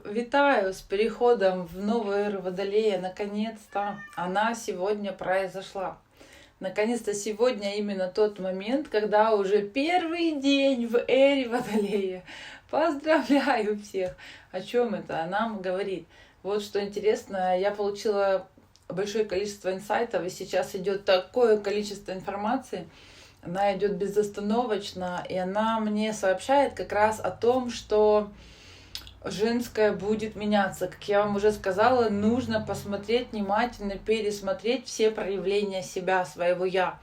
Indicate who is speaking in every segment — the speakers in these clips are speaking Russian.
Speaker 1: Витаю с переходом в новую эру Водолея. Наконец-то она сегодня произошла. Наконец-то сегодня именно тот момент, когда уже первый день в эре Водолея. Поздравляю всех! О чем это? Она нам говорит. Вот что интересно, я получила большое количество инсайтов, и сейчас идет такое количество информации. Она идет безостановочно, и она мне сообщает как раз о том, что женское будет меняться. Как я вам уже сказала, нужно посмотреть внимательно, пересмотреть все проявления себя, своего «я».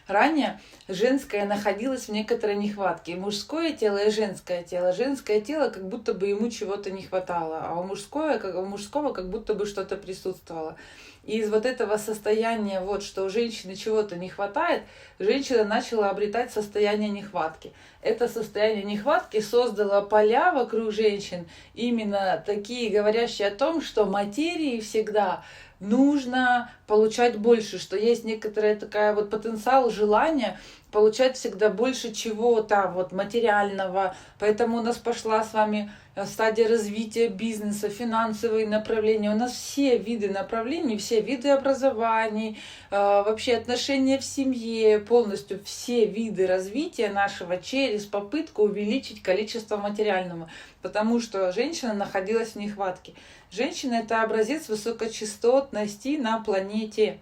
Speaker 1: Ранее женское находилось в некоторой нехватке. И мужское тело, и женское тело. Женское тело как будто бы ему чего-то не хватало, а у мужского как будто бы что-то присутствовало. И из вот этого состояния, вот, что у женщины чего-то не хватает, женщина начала обретать состояние нехватки. Это состояние нехватки создало поля вокруг женщин, именно такие, говорящие о том, что материи всегда нужно получать больше, что есть некоторая такая вот потенциал, желание получать всегда больше чего-то вот материального. Поэтому у нас пошла с вами стадия развития бизнеса, финансовые направления. У нас все виды направлений, все виды образований, вообще отношения в семье, полностью все виды развития нашего через попытку увеличить количество материального. Потому что женщина находилась в нехватке. Женщина — это образец высокочастотности на планете.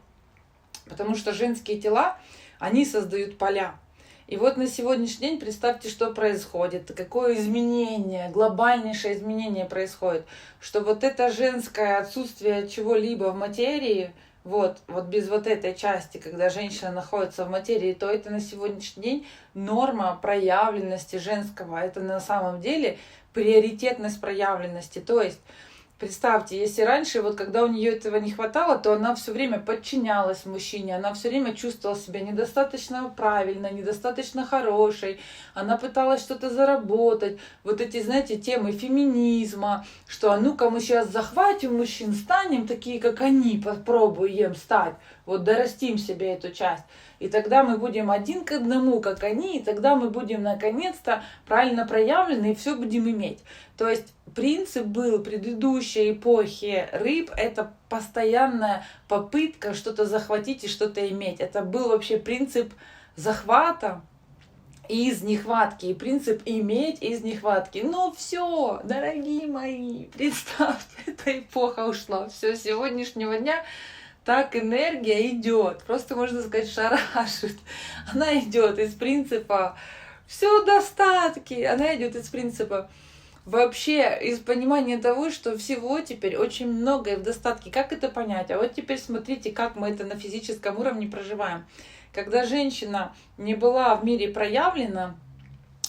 Speaker 1: Потому что женские тела, они создают поля. И вот на сегодняшний день представьте, что происходит, какое изменение, глобальнейшее изменение происходит, что вот это женское отсутствие чего-либо в материи, вот без вот этой части, когда женщина находится в материи, то это на сегодняшний день норма проявленности женского, это на самом деле приоритетность проявленности, то есть представьте, если раньше, вот когда у нее этого не хватало, то она все время подчинялась мужчине, она все время чувствовала себя недостаточно правильно, недостаточно хорошей, она пыталась что-то заработать. Вот эти, знаете, темы феминизма, что а ну-ка мы сейчас захватим мужчин, станем такие, как они, попробуем стать, вот дорастим себе эту часть. И тогда мы будем один к одному, как они, и тогда мы будем наконец-то правильно проявлены и все будем иметь. То есть принцип был предыдущей эпохи рыб — это постоянная попытка что-то захватить и что-то иметь. Это был вообще принцип захвата из нехватки и принцип иметь из нехватки. Ну все, дорогие мои, представьте, эта эпоха ушла. Все, с сегодняшнего дня так энергия идет, просто можно сказать, шарашит. Она идет из принципа все достатки, она идет из принципа вообще из понимания того, что всего теперь очень много и в достатке. Как это понять? А вот теперь смотрите, как мы это на физическом уровне проживаем. Когда женщина не была в мире проявлена,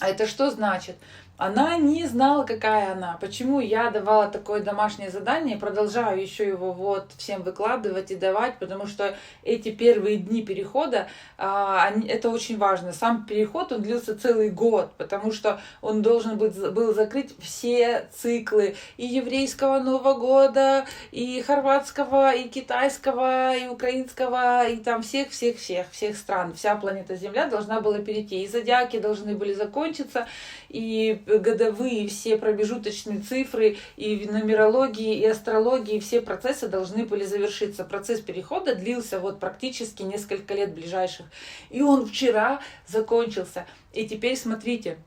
Speaker 1: а это что значит? Она не знала, какая она. Почему я давала такое домашнее задание и продолжаю еще его вот всем выкладывать и давать, потому что эти первые дни перехода, это очень важно. Сам переход, он длился целый год, потому что он должен был закрыть все циклы и еврейского Нового года, и хорватского, и китайского, и украинского, и там всех стран. Вся планета Земля должна была перейти. И зодиаки должны были закончиться, и годовые все промежуточные цифры, и в нумерологии, и астрологии, все процессы должны были завершиться. Процесс перехода длился вот практически несколько лет ближайших. И он вчера закончился. И теперь смотрите,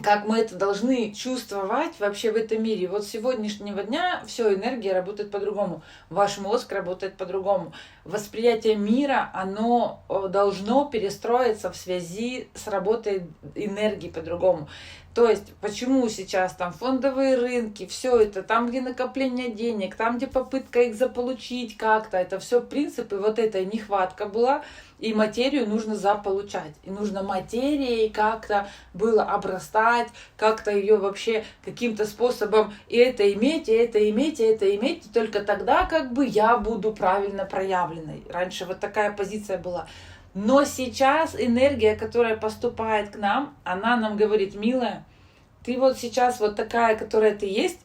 Speaker 1: как мы это должны чувствовать вообще в этом мире. Вот с сегодняшнего дня все, энергия работает по-другому. Ваш мозг работает по-другому. Восприятие мира, оно должно перестроиться в связи с работой энергии по-другому. То есть, почему сейчас там фондовые рынки, все это, там, где накопление денег, там, где попытка их заполучить как-то, это все принципы, вот эта нехватка была, и материю нужно заполучать. И нужно материей как-то было обрастать, как-то ее вообще каким-то способом и это иметь, и это иметь, и это иметь. И только тогда как бы я буду правильно проявленной. Раньше вот такая позиция была. Но сейчас энергия, которая поступает к нам, она нам говорит: милая, ты вот сейчас вот такая, которая ты есть,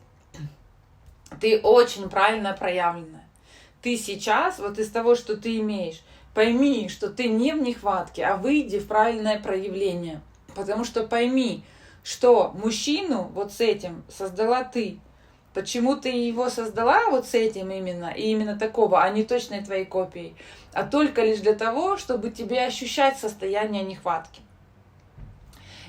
Speaker 1: ты очень правильно проявленная. Ты сейчас, вот из того, что ты имеешь, пойми, что ты не в нехватке, а выйди в правильное проявление. Потому что пойми, что мужчину вот с этим создала ты. Почему ты его создала вот с этим именно, и именно такого, а не точной твоей копией, а только лишь для того, чтобы тебе ощущать состояние нехватки.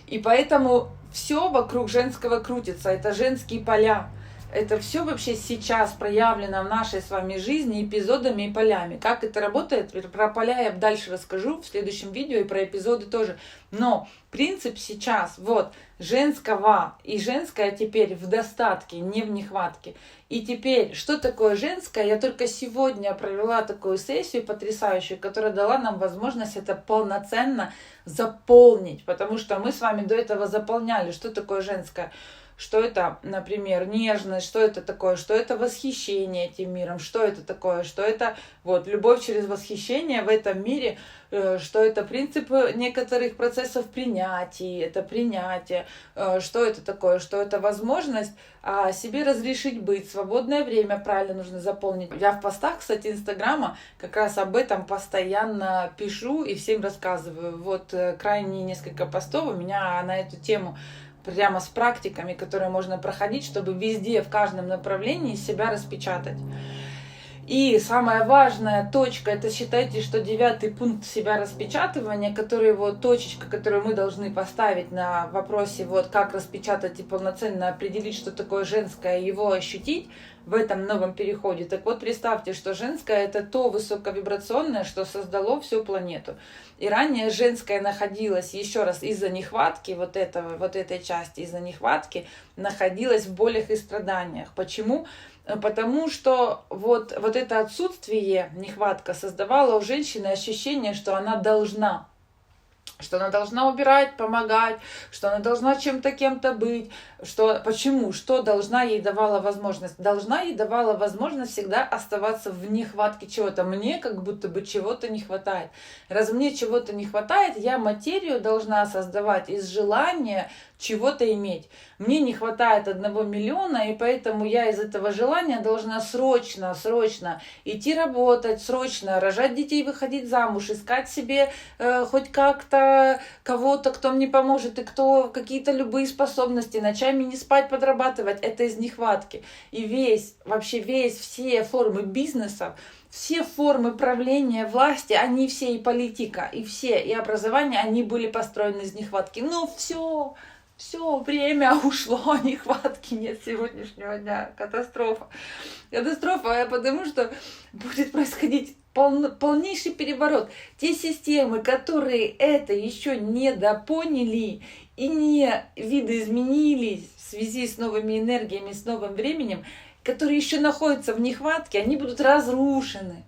Speaker 1: И поэтому все вокруг женского крутится, это женские поля. Это все вообще сейчас проявлено в нашей с вами жизни эпизодами и полями. Как это работает, про поля я дальше расскажу в следующем видео и про эпизоды тоже. Но принцип сейчас, вот, женского и женское теперь в достатке, не в нехватке. И теперь, что такое женское? Я только сегодня провела такую сессию потрясающую, которая дала нам возможность это полноценно заполнить. Потому что мы с вами до этого заполняли, что такое женское. Что это, например, нежность, что это такое, что это восхищение этим миром, что это такое, что это вот любовь через восхищение в этом мире, что это принцип некоторых процессов принятия, это принятие, что это такое, что это возможность себе разрешить быть, свободное время правильно нужно заполнить. Я в постах, кстати, Инстаграма как раз об этом постоянно пишу и всем рассказываю. Вот крайние несколько постов у меня на эту тему, прямо с практиками, которые можно проходить, чтобы везде, в каждом направлении себя распечатать. И самая важная точка, это считайте, что 9-й пункт себя распечатывания, который вот точечка, которую мы должны поставить на вопросе, вот как распечатать и полноценно определить, что такое женское, его ощутить в этом новом переходе. Так вот, представьте, что женское это то высоковибрационное, что создало всю планету. И ранее женское находилось, еще раз, из-за нехватки вот этой части, из-за нехватки, находилось в болях и страданиях. Почему? Потому что вот это отсутствие, нехватка, создавала у женщины ощущение, что она должна убирать, помогать, что она должна чем-то, кем-то быть. Почему? Что должна ей давала возможность? Должна ей давала возможность всегда оставаться в нехватке чего-то. Мне как будто бы чего-то не хватает. Раз мне чего-то не хватает, я материю должна создавать из желания чего-то иметь. Мне не хватает 1 миллиона, и поэтому я из этого желания должна срочно идти работать, срочно рожать детей, выходить замуж, искать себе хоть как-то кого-то, кто мне поможет, и кто какие-то любые способности, ночами не спать, подрабатывать. Это из нехватки. И все формы бизнеса, все формы правления, власти, они все, и политика, и образование, они были построены из нехватки. Ну все, время ушло, нехватки нет сегодняшнего дня. Катастрофа. Катастрофа, потому что будет происходить полнейший переворот. Те системы, которые это еще не допоняли и не видоизменились в связи с новыми энергиями, с новым временем, которые еще находятся в нехватке, они будут разрушены.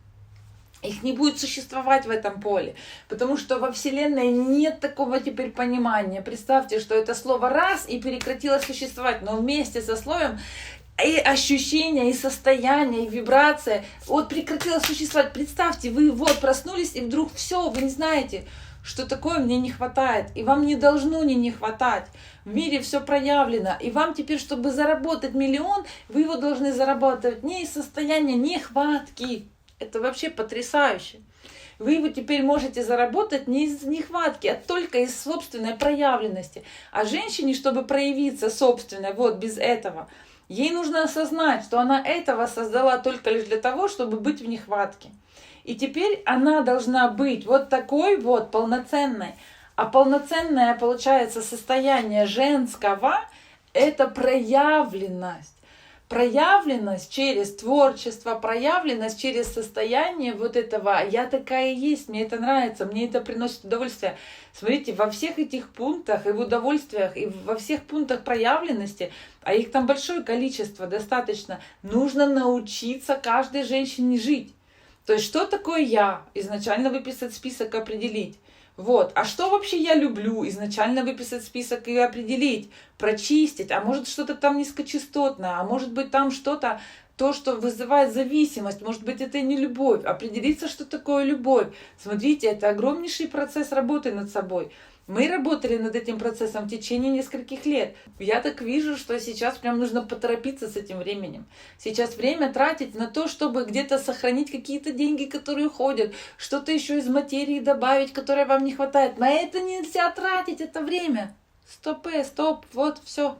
Speaker 1: Их не будет существовать в этом поле, потому что во Вселенной нет такого теперь понимания. Представьте, что это слово раз и прекратило существовать, но вместе со словом и ощущение, и состояние, и вибрация вот прекратило существовать. Представьте, вы вот проснулись, и вдруг все, вы не знаете, что такое мне не хватает, и вам не должно не хватать. В мире все проявлено, и вам теперь, чтобы заработать 1 миллион, вы его должны зарабатывать не из состояния нехватки. Это вообще потрясающе. Вы его теперь можете заработать не из нехватки, а только из собственной проявленности. А женщине, чтобы проявиться собственной, вот без этого, ей нужно осознать, что она этого создала только лишь для того, чтобы быть в нехватке. И теперь она должна быть вот такой вот полноценной. А полноценное, получается, состояние женского – это проявленность. Проявленность через творчество, проявленность через состояние вот этого «я такая есть, мне это нравится, мне это приносит удовольствие». Смотрите, во всех этих пунктах и в удовольствиях, и во всех пунктах проявленности, а их там большое количество, достаточно, нужно научиться каждой женщине жить. То есть что такое «я»? Изначально выписать список, определить. Вот. А что вообще я люблю? Изначально выписать список и определить, прочистить. А может что-то там низкочастотное, а может быть там что-то, то, что вызывает зависимость. Может быть это и не любовь. Определиться, что такое любовь. Смотрите, это огромнейший процесс работы над собой. Мы работали над этим процессом в течение нескольких лет. Я так вижу, что сейчас прям нужно поторопиться с этим временем. Сейчас время тратить на то, чтобы где-то сохранить какие-то деньги, которые уходят, что-то еще из материи добавить, которое вам не хватает. На это нельзя тратить, это время. Стоп, вот, все.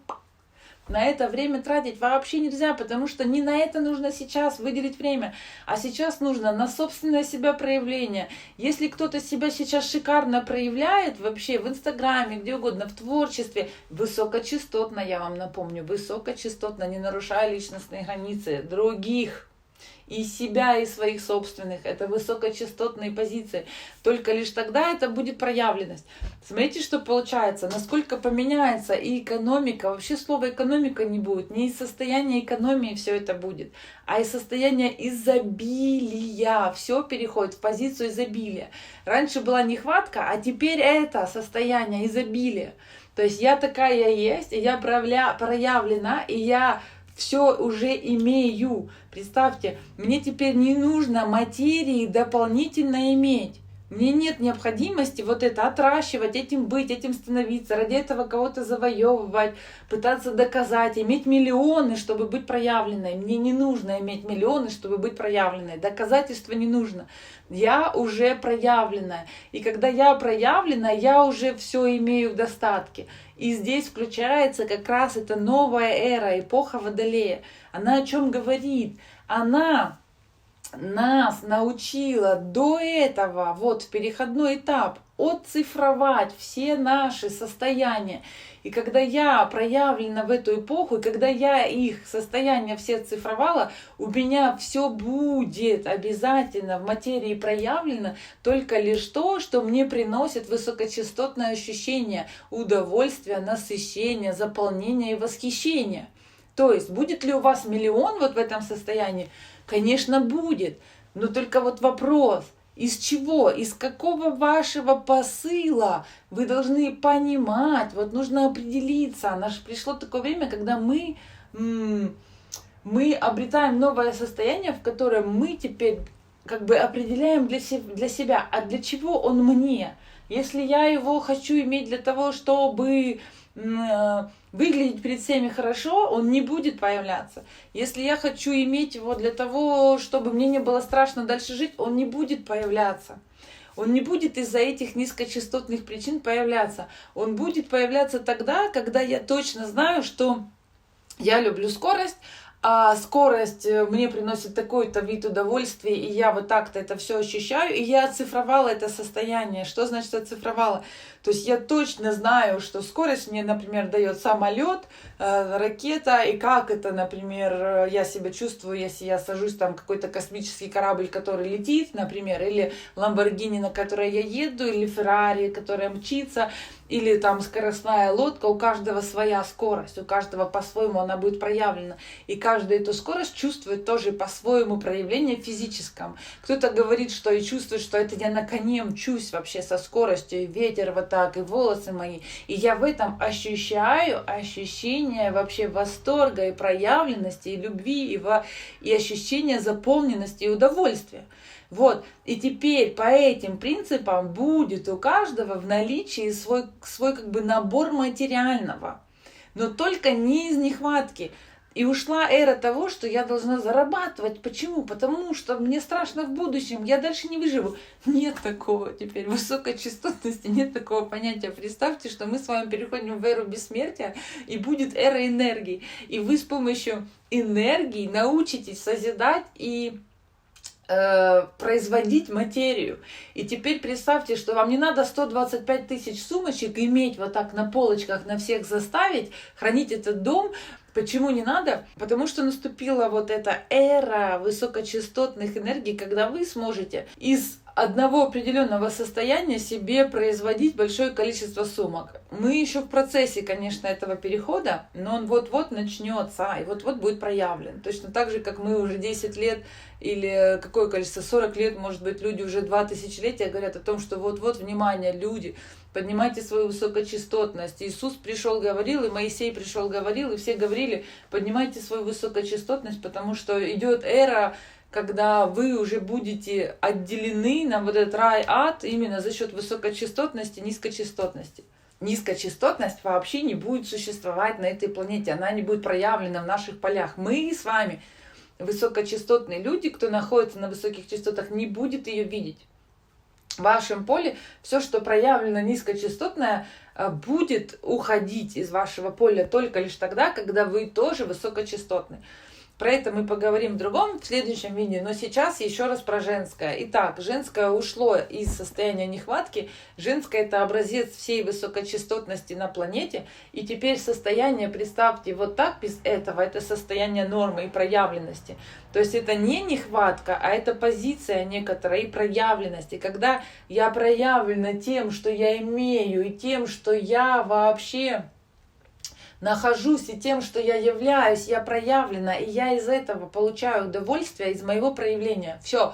Speaker 1: На это время тратить вообще нельзя, потому что не на это нужно сейчас выделить время, а сейчас нужно на собственное себя проявление. Если кто-то себя сейчас шикарно проявляет вообще в Инстаграме, где угодно, в творчестве, высокочастотно, я вам напомню, высокочастотно, не нарушая личностные границы других, и себя, и своих собственных. Это высокочастотные позиции. Только лишь тогда это будет проявленность. Смотрите, что получается, насколько поменяется и экономика. Вообще слова экономика не будет. Не из состояния экономии все это будет, а из состояния изобилия. Все переходит в позицию изобилия. Раньше была нехватка, а теперь это состояние изобилия. То есть я такая есть, и я проявлена, и я все уже имею. Представьте, мне теперь не нужно материи дополнительно иметь. Мне нет необходимости вот это отращивать, этим быть, этим становиться, ради этого кого-то завоевывать, пытаться доказать, иметь миллионы, чтобы быть проявленной. Мне не нужно иметь миллионы, чтобы быть проявленной. Доказательства не нужно. Я уже проявленная. И когда я проявлена, я уже все имею в достатке. И здесь включается как раз эта новая эра, эпоха Водолея. Она о чем говорит? Она нас научила до этого, вот в переходной этап, отцифровать все наши состояния. И когда я проявлена в эту эпоху, и когда я их состояния все цифровала, у меня все будет обязательно в материи проявлено, только лишь то, что мне приносит высокочастотное ощущение удовольствия, насыщения, заполнения и восхищения. То есть, будет ли у вас миллион вот в этом состоянии? Конечно, будет. Но только вот вопрос, из чего, из какого вашего посыла вы должны понимать, вот нужно определиться. Пришло такое время, когда мы обретаем новое состояние, в котором мы теперь как бы определяем для себя, а для чего он мне. Если я его хочу иметь для того, чтобы выглядеть перед всеми хорошо, он не будет появляться. Если я хочу иметь его для того, чтобы мне не было страшно дальше жить, он не будет появляться. Он не будет из-за этих низкочастотных причин появляться. Он будет появляться тогда, когда я точно знаю, что я люблю скорость, а скорость мне приносит такой-то вид удовольствия, и я вот так-то это все ощущаю, и я оцифровала это состояние. Что значит оцифровала? То есть я точно знаю, что скорость мне, например, дает самолет, ракета, и как это, например, я себя чувствую, если я сажусь там какой-то космический корабль, который летит, например, или Ламборгини, на которой я еду, или Феррари, которая мчится, или там скоростная лодка, у каждого своя скорость, у каждого по-своему она будет проявлена. И каждый эту скорость чувствует тоже по-своему проявление физическом. Кто-то говорит, что и чувствует, что это я на коне мчусь вообще со скоростью, и ветер вот так, и волосы мои. И я в этом ощущаю ощущение вообще восторга и проявленности, и любви, и ощущение заполненности и удовольствия. Вот, и теперь по этим принципам будет у каждого в наличии свой как бы набор материального, но только не из нехватки. И ушла эра того, что я должна зарабатывать. Почему? Потому что мне страшно в будущем, я дальше не выживу. Нет такого теперь высокочастотности, нет такого понятия. Представьте, что мы с вами переходим в эру бессмертия, и будет эра энергии. И вы с помощью энергии научитесь созидать и производить материю. И теперь представьте, что вам не надо 125 тысяч сумочек иметь вот так на полочках, на всех заставить, хранить этот дом. Почему не надо? Потому что наступила вот эта эра высокочастотных энергий, когда вы сможете из одного определенного состояния себе производить большое количество сумок. Мы еще в процессе, конечно, этого перехода, но он вот-вот начнется и вот-вот будет проявлен. Точно так же, как мы уже 10 лет или какое количество, 40 лет, может быть, люди уже 2 тысячелетия говорят о том, что вот-вот, внимание, люди, поднимайте свою высокочастотность. Иисус пришел, говорил, и Моисей пришел, говорил, и все говорили, поднимайте свою высокочастотность, потому что идет эра, когда вы уже будете отделены на вот этот рай-ад именно за счет высокочастотности, низкочастотности. Низкочастотность вообще не будет существовать на этой планете, она не будет проявлена в наших полях. Мы с вами, высокочастотные люди, кто находится на высоких частотах, не будет ее видеть. в вашем поле все, что проявлено низкочастотное, будет уходить из вашего поля только лишь тогда, когда вы тоже высокочастотный. Про это мы поговорим в другом, в следующем видео, но сейчас еще раз про женское. Итак, женское ушло из состояния нехватки. Женское – это образец всей высокочастотности на планете. И теперь состояние, представьте, вот так без этого, это состояние нормы и проявленности. То есть это не нехватка, а это позиция некоторая и проявленность. И когда я проявлена тем, что я имею, и тем, что я вообще нахожусь, и тем, что я являюсь, я проявлена, и я из этого получаю удовольствие, из моего проявления. Все.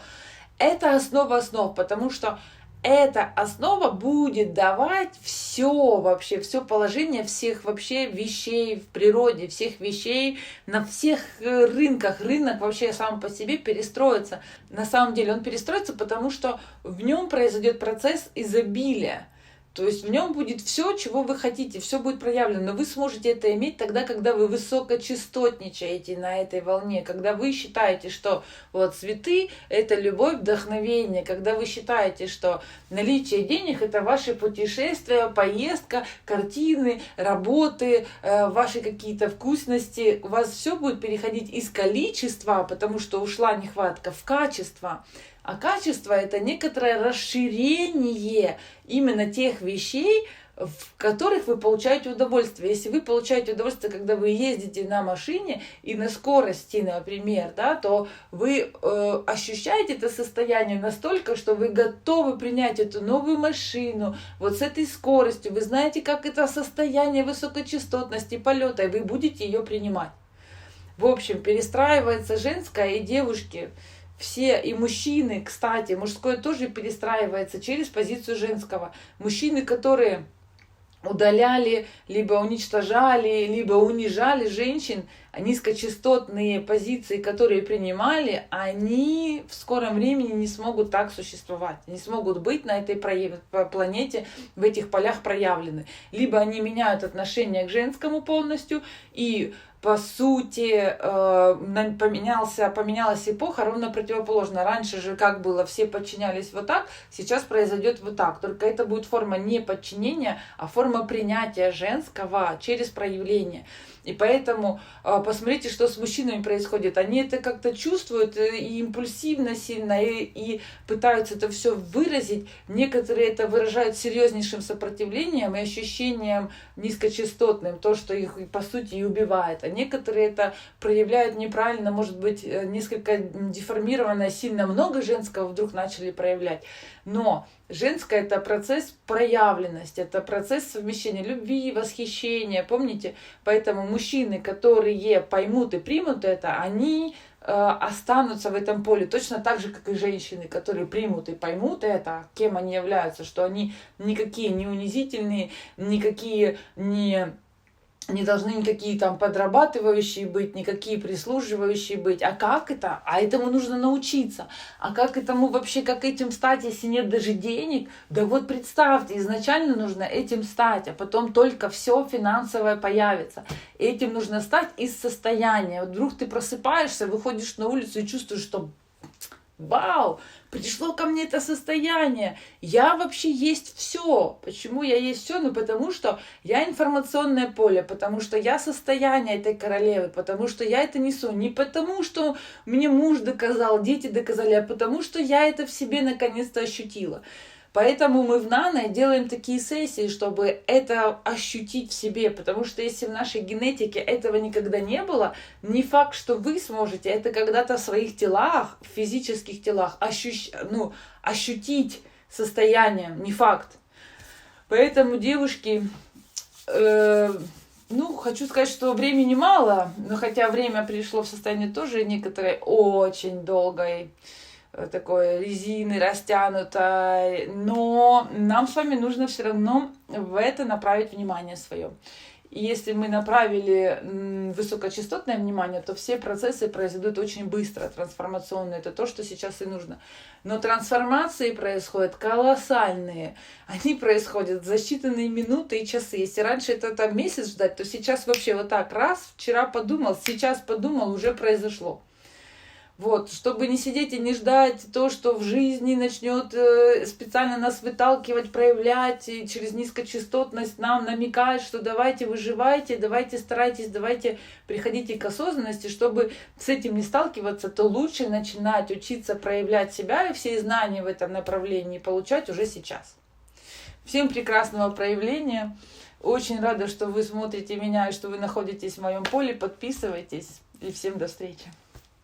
Speaker 1: Это основа основ, потому что эта основа будет давать все вообще, все положение всех вообще вещей в природе, всех вещей на всех рынках. Рынок вообще сам по себе перестроится. На самом деле он перестроится, потому что в нем произойдет процесс изобилия. То есть в нем будет все, чего вы хотите, все будет проявлено. Но вы сможете это иметь тогда, когда вы высокочастотничаете на этой волне, когда вы считаете, что вот цветы – это любовь, вдохновение, когда вы считаете, что наличие денег – это ваши путешествия, поездка, картины, работы, ваши какие-то вкусности. У вас все будет переходить из количества, потому что ушла нехватка, в качество. А качество – это некоторое расширение именно тех вещей, в которых вы получаете удовольствие. Если вы получаете удовольствие, когда вы ездите на машине и на скорости, например, да, то вы ощущаете это состояние настолько, что вы готовы принять эту новую машину вот с этой скоростью. Вы знаете, как это состояние высокочастотности полета, и вы будете ее принимать. В общем, перестраивается женское и девушки. Все, и мужчины, кстати, мужское тоже перестраивается через позицию женского. Мужчины, которые удаляли, либо уничтожали, либо унижали женщин, низкочастотные позиции, которые принимали, они в скором времени не смогут так существовать, не смогут быть на этой планете, в этих полях проявлены. Либо они меняют отношение к женскому полностью, и по сути, поменялась эпоха ровно противоположно. Раньше же как было, все подчинялись вот так, сейчас произойдет вот так. Только это будет форма не подчинения, а форма принятия женского через проявление. И поэтому посмотрите, что с мужчинами происходит. Они это как-то чувствуют и импульсивно сильно, и пытаются это все выразить. Некоторые это выражают серьезнейшим сопротивлением и ощущением низкочастотным, то, что их по сути и убивает. А некоторые это проявляют неправильно, может быть, несколько деформированно, сильно много женского вдруг начали проявлять. Но женское – это процесс проявленности, это процесс совмещения любви, восхищения, помните? Поэтому мужчины, которые поймут и примут это, они останутся в этом поле точно так же, как и женщины, которые примут и поймут это, кем они являются, что они никакие не унизительные, никакие не должны никакие там подрабатывающие быть, никакие прислуживающие быть. А как это? А этому нужно научиться. А как этому вообще, как этим стать, если нет даже денег? Да вот представьте, изначально нужно этим стать, а потом только все финансовое появится. Этим нужно стать из состояния. Вот вдруг ты просыпаешься, выходишь на улицу и чувствуешь, что вау, пришло ко мне это состояние. Я вообще есть все. Почему я есть все? Ну, потому что я информационное поле, потому что я состояние этой королевы, потому что я это несу. Не потому, что мне муж доказал, дети доказали, а потому что я это в себе наконец-то ощутила. Поэтому мы в Нано делаем такие сессии, чтобы это ощутить в себе, потому что если в нашей генетике этого никогда не было, не факт, что вы сможете это когда-то в своих телах, в физических телах ощутить состоянием, не факт. Поэтому, девушки, хочу сказать, что времени мало, но хотя время пришло в состояние тоже некоторой очень долгой, такой резины растянутой, но нам с вами нужно все равно в это направить внимание свое. И если мы направили высокочастотное внимание, то все процессы произойдут очень быстро, трансформационные. Это то, что сейчас и нужно. Но трансформации происходят колоссальные. Они происходят за считанные минуты и часы. Если раньше это там месяц ждать, то сейчас вообще вот так раз, вчера подумал, сейчас подумал, уже произошло. Вот, чтобы не сидеть и не ждать то, что в жизни начнет специально нас выталкивать, проявлять, и через низкочастотность нам намекать, что давайте выживайте, давайте старайтесь, давайте приходите к осознанности, чтобы с этим не сталкиваться, то лучше начинать учиться проявлять себя и все знания в этом направлении получать уже сейчас. Всем прекрасного проявления. Очень рада, что вы смотрите меня и что вы находитесь в моем поле. Подписывайтесь. И всем до встречи.